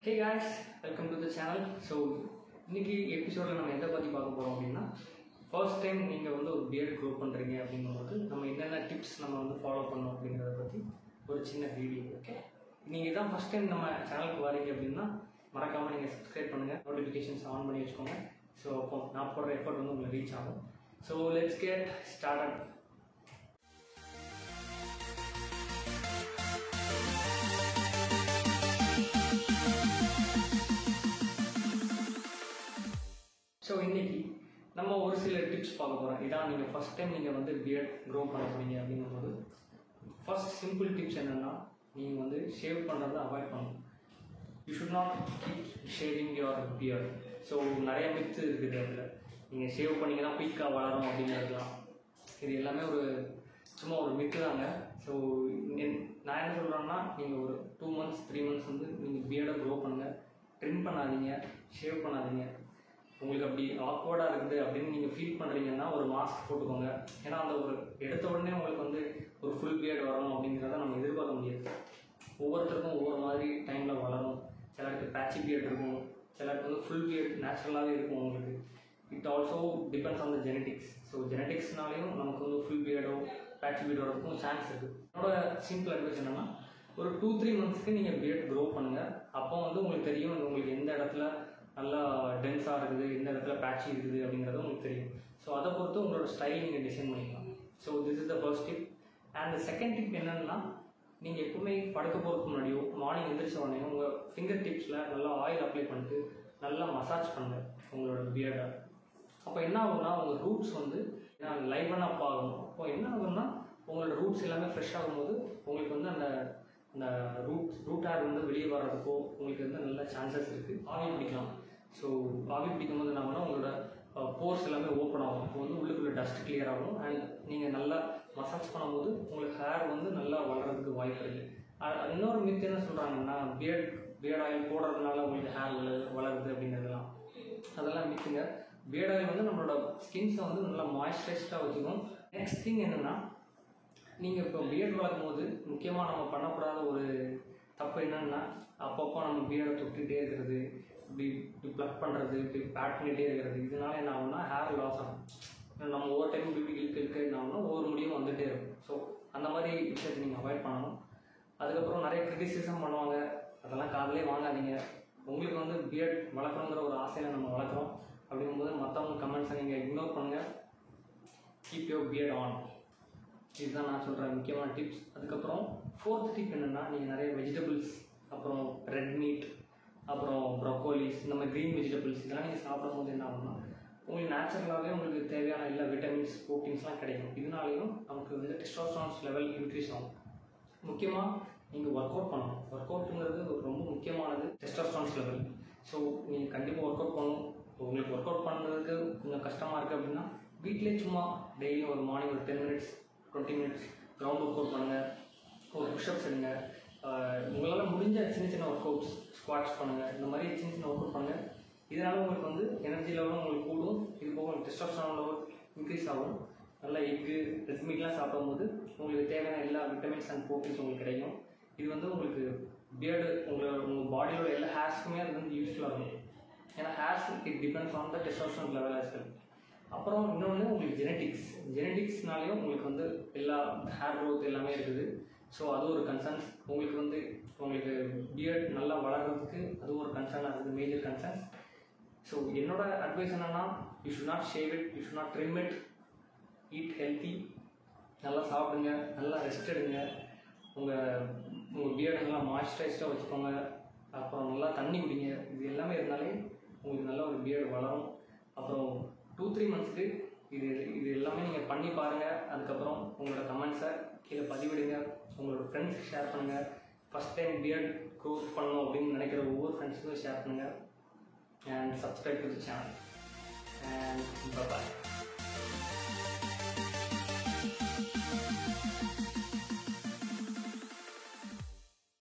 Hey guys, welcome to the channel. So, இன்னைக்கு எபிசோடில் நம்ம எதை பற்றி பார்க்க போகிறோம் அப்படின்னா, ஃபர்ஸ்ட் டைம் நீங்கள் வந்து ஒரு பியர்ட் க்ரோ பண்ணுறீங்க அப்படிங்கும்போது நம்ம என்னென்ன டிப்ஸ் நம்ம வந்து ஃபாலோ பண்ணோம் அப்படிங்கிறத பற்றி ஒரு சின்ன வீடியோ. ஓகே, நீங்கள் தான் ஃபஸ்ட் டைம் நம்ம சேனலுக்கு வரீங்க அப்படின்னா மறக்காமல் நீங்கள் சப்ஸ்கிரைப் பண்ணுங்கள், நோட்டிஃபிகேஷன்ஸ் ஆன் பண்ணி வச்சுக்கோங்க. ஸோ அப்போ நான் போடுற எஃபர்ட் வந்து உங்களுக்கு ரீச் ஆகும். So let's get started. So இன்றைக்கி நம்ம ஒரு சில டிப்ஸ் பார்க்க போகிறோம். இதான் நீங்கள் ஃபஸ்ட் டைம் நீங்கள் வந்து பியர்ட் க்ரோ பண்ண போகிறீங்க அப்படிங்கும்போது ஃபஸ்ட் சிம்பிள் டிப்ஸ் என்னென்னா, நீங்கள் வந்து ஷேவ் பண்ணுறதை அவாய்ட் பண்ணணும். You should not keep shaving your beard. So நிறைய மித்து இருக்குது அதில். நீங்கள் ஷேவ் பண்ணிங்கன்னா குயிக்காக வளரும் அப்படிங்கிறதுலாம் இது எல்லாமே ஒரு சும்மா ஒரு மித்து தாங்க. ஸோ நான் என்ன சொல்கிறேன்னா, நீங்கள் ஒரு 2 months 3 months வந்து நீங்கள் பியர்டை க்ரோ பண்ணுங்கள். ட்ரிம் பண்ணாதீங்க, ஷேவ் பண்ணாதீங்க. உங்களுக்கு அப்படி ஆக்வர்டாக இருக்குது அப்படின்னு நீங்கள் ஃபீல் பண்ணுறீங்கன்னா ஒரு மாஸ்க் போட்டுக்கோங்க. ஏன்னா அந்த ஒரு எடுத்த உடனே உங்களுக்கு வந்து ஒரு ஃபுல் பியர்ட் வரணும் அப்படிங்கிறத நம்ம எதிர்பார்க்க முடியாது. ஒவ்வொருத்தருக்கும் ஒவ்வொரு மாதிரி டைமில் வளரும். சிலருக்கு பேட்சி பியர்ட் இருக்கும், சிலருக்கு வந்து ஃபுல் பியர்ட் நேச்சுரலாகவே இருக்கும் உங்களுக்கு. It also depends on the genetics. So ஜெனட்டிக்ஸ்னாலையும் நமக்கு வந்து ஃபுல் பியர்டோ பேட்சி பியர்டோ வரதுக்கும் சான்ஸ் இருக்குது. என்னோட சிம்பிள் அட்வைஸ் என்னென்னா, ஒரு 2-3 monthsக்கு நீங்கள் பியர்ட் க்ரோ பண்ணுங்கள். அப்போ வந்து உங்களுக்கு தெரியும் உங்களுக்கு எந்த இடத்துல நல்லா டென்ஸாக இருக்குது, எந்த இடத்துல பேட்சி இருக்குது அப்படிங்கிறது உங்களுக்கு தெரியும். ஸோ அதை பொறுத்து உங்களோட ஸ்டைல் நீங்கள் டிசைன் பண்ணிக்கலாம். So this is the first tip. And second tip என்னென்னா, நீங்கள் எப்பவுமே படுக்க போகிறதுக்கு முன்னாடியோ மார்னிங் எழுந்திரிச்ச உடனே உங்கள் ஃபிங்கர் டிப்ஸில் நல்லா ஆயில் அப்ளை பண்ணிட்டு நல்லா மசாஜ் பண்ணுங்கள் உங்களோட பியர்டை. அப்போ என்ன ஆகும்னா, உங்கள் ரூட்ஸ் வந்து லைவன் அப் ஆகும். அப்போ என்ன ஆகும்னா, உங்களோட ரூட்ஸ் எல்லாமே ஃப்ரெஷ் ஆகும்போது உங்களுக்கு வந்து அந்த ரூட் ஹேர் வந்து வெளியே வர்றதுக்கோ உங்களுக்கு வந்து நல்ல சான்சஸ் இருக்குது. ஆவி பிடிக்கலாம். ஸோ ஆவி பிடிக்கும் போது என்ன ஆகும்னா, உங்களோட போர்ஸ் எல்லாமே ஓப்பன் ஆகும். இப்போ வந்து உள்ளுக்குள்ளே டஸ்ட் கிளியர் ஆகும். அண்ட் நீங்கள் நல்லா மசாஜ் பண்ணும்போது உங்களுக்கு ஹேர் வந்து நல்லா வளர்கிறதுக்கு வாய்ப்பு இருக்குது. இன்னொரு மித்து என்ன சொல்கிறாங்கன்னா, பியர்ட் ஆயில் போடுறதுனால உங்களுக்கு ஹேர் வளருது அப்படிங்கிறதுலாம் அதெல்லாம் மித்துங்க. பியர்ட் ஆயில் வந்து நம்மளோட ஸ்கின்ஸை வந்து நல்லா மாய்ஸ்சரைஸ்டாக வச்சுக்கும். நெக்ஸ்ட் திங் என்னென்னா, நீங்கள் இப்போ பியர்ட் வளர்க்கும் போது முக்கியமாக நம்ம பண்ணக்கூடாத ஒரு தப்பு என்னென்னா, அப்பப்போ நம்ம பியர்டை தொட்டுக்கிட்டே இருக்கிறது, இப்படி ப்ளக் பண்ணுறது, இப்படி பேட் பண்ணிகிட்டே இருக்கிறது. இதனால என்ன ஆகும்னா ஹேர் லாஸ் ஆகும். நம்ம ஒவ்வொரு டைம் இப்படி இழுக்க என்ன ஆகும்னா ஒவ்வொரு முடியும் வந்துகிட்டே இருக்கும். ஸோ அந்த மாதிரி விஷயத்தை நீங்கள் அவாய்ட் பண்ணணும். அதுக்கப்புறம் நிறைய கிரிட்டிசிசம் பண்ணுவாங்க, அதெல்லாம் காதலே வாங்காதீங்க. உங்களுக்கு வந்து பியர்ட் வளர்க்கணுங்கிற ஒரு ஆசையில் நம்ம வளர்க்குறோம் அப்படிங்கும்போது மற்றவங்க கமெண்ட்ஸை நீங்கள் இக்னோர் பண்ணுங்கள். Keep your beard on. இதுதான் நான் சொல்கிற முக்கியமான டிப்ஸ். அதுக்கப்புறம் 4th டிப் என்னென்னா, நீங்கள் நிறைய வெஜிடபிள்ஸ், அப்புறம் ரெட் மீட், அப்புறம் ப்ரொக்கோலிஸ், இந்த மாதிரி க்ரீன் வெஜிடபிள்ஸ் இதெல்லாம் நீங்கள் சாப்பிடும் போது என்ன ஆகும்னா, உங்களுக்கு நேச்சுரலாகவே உங்களுக்கு தேவையான எல்லா விட்டமின்ஸ் ப்ரோட்டீன்ஸ்லாம் கிடைக்கும். இதனாலையும் நமக்கு வந்து டெஸ்டோஸ்டெரான் லெவல் இன்க்ரீஸ் ஆகும். முக்கியமாக நீங்கள் ஒர்க் அவுட் பண்ணணும். ஒர்க் அவுட்டுங்கிறது ரொம்ப முக்கியமானது டெஸ்டோஸ்டெரான் லெவல். ஸோ நீங்கள் கண்டிப்பாக ஒர்க் அவுட் பண்ணணும். உங்களுக்கு ஒர்க் அவுட் பண்ணுறதுக்கு கொஞ்சம் கஷ்டமாக இருக்குது அப்படின்னா, வீட்டிலே சும்மா டெய்லி ஒரு மார்னிங் ஒரு 10 minutes 20 minutes ground work out பண்ணுங்கள். ஒரு புஷ்அப்ஸ் எடுங்க. உங்களால் முடிஞ்ச சின்ன சின்ன ஒர்க் அவுட்ஸ், ஸ்குவாட்ஸ் பண்ணுங்கள். இந்த மாதிரி சின்ன சின்ன ஒர்க் அவுட் பண்ணுங்கள். இதனால் உங்களுக்கு வந்து எனர்ஜி லெவலும் உங்களுக்கு கூடும். இது போக உங்களுக்கு டெஸ்டோஸ்டெரான் லெவல் இன்க்ரீஸ் ஆகும். நல்லா எக்கு, ரெட் மீட்லாம் சாப்பிடும்போது உங்களுக்கு தேவையான எல்லா விட்டமின்ஸ் அண்ட் ப்ரோட்டீன்ஸ் உங்களுக்கு கிடைக்கும். இது வந்து உங்களுக்கு பியர்டு உங்கள் பாடியோட எல்லா ஹேர்ஸ்க்குமே அது வந்து யூஸ்ஃபுல்லாக இருக்கும். ஏன்னா hairs it depends on the testosterone level as well. அப்புறம் இன்னொன்று உங்களுக்கு ஜெனட்டிக்ஸ்னாலேயும் உங்களுக்கு வந்து எல்லா ஹேர் க்ரோத் எல்லாமே இருக்குது. ஸோ அது ஒரு கன்சர்ன்ஸ். உங்களுக்கு பியர்ட் நல்லா வளர்கிறதுக்கு அது ஒரு கன்சர்னாக இருக்குது, மேஜர் கன்சர்ன்ஸ். ஸோ என்னோட அட்வைஸ் என்னென்னா, you should not shave it, you should not trim it, eat healthy, நல்லா சாப்பிடுங்க, நல்லா ரெஸ்ட் எடுங்க, உங்கள் பியர்டை நல்லா மாய்ஸ்சரைஸ்டாக வச்சுக்கோங்க, அப்புறம் நல்லா தண்ணி குடிங்க. இது எல்லாமே இருந்தாலே உங்களுக்கு நல்ல ஒரு பியர்டு வளரும். அப்புறம் 2-3 monthsக்கு இது எல்லாமே நீங்கள் பண்ணி பாருங்கள். அதுக்கப்புறம் உங்களோட கமெண்ட்ஸை கீழே பதிவிடுங்க, உங்களோட ஃப்ரெண்ட்ஸ்க்கு ஷேர் பண்ணுங்கள். ஃபஸ்ட் டைம் பியர்ட் க்ரோத் பண்ணணும் அப்படின்னு நினைக்கிற ஒவ்வொரு ஃப்ரெண்ட்ஸுக்கும் ஷேர் பண்ணுங்கள். And subscribe to the channel. And by.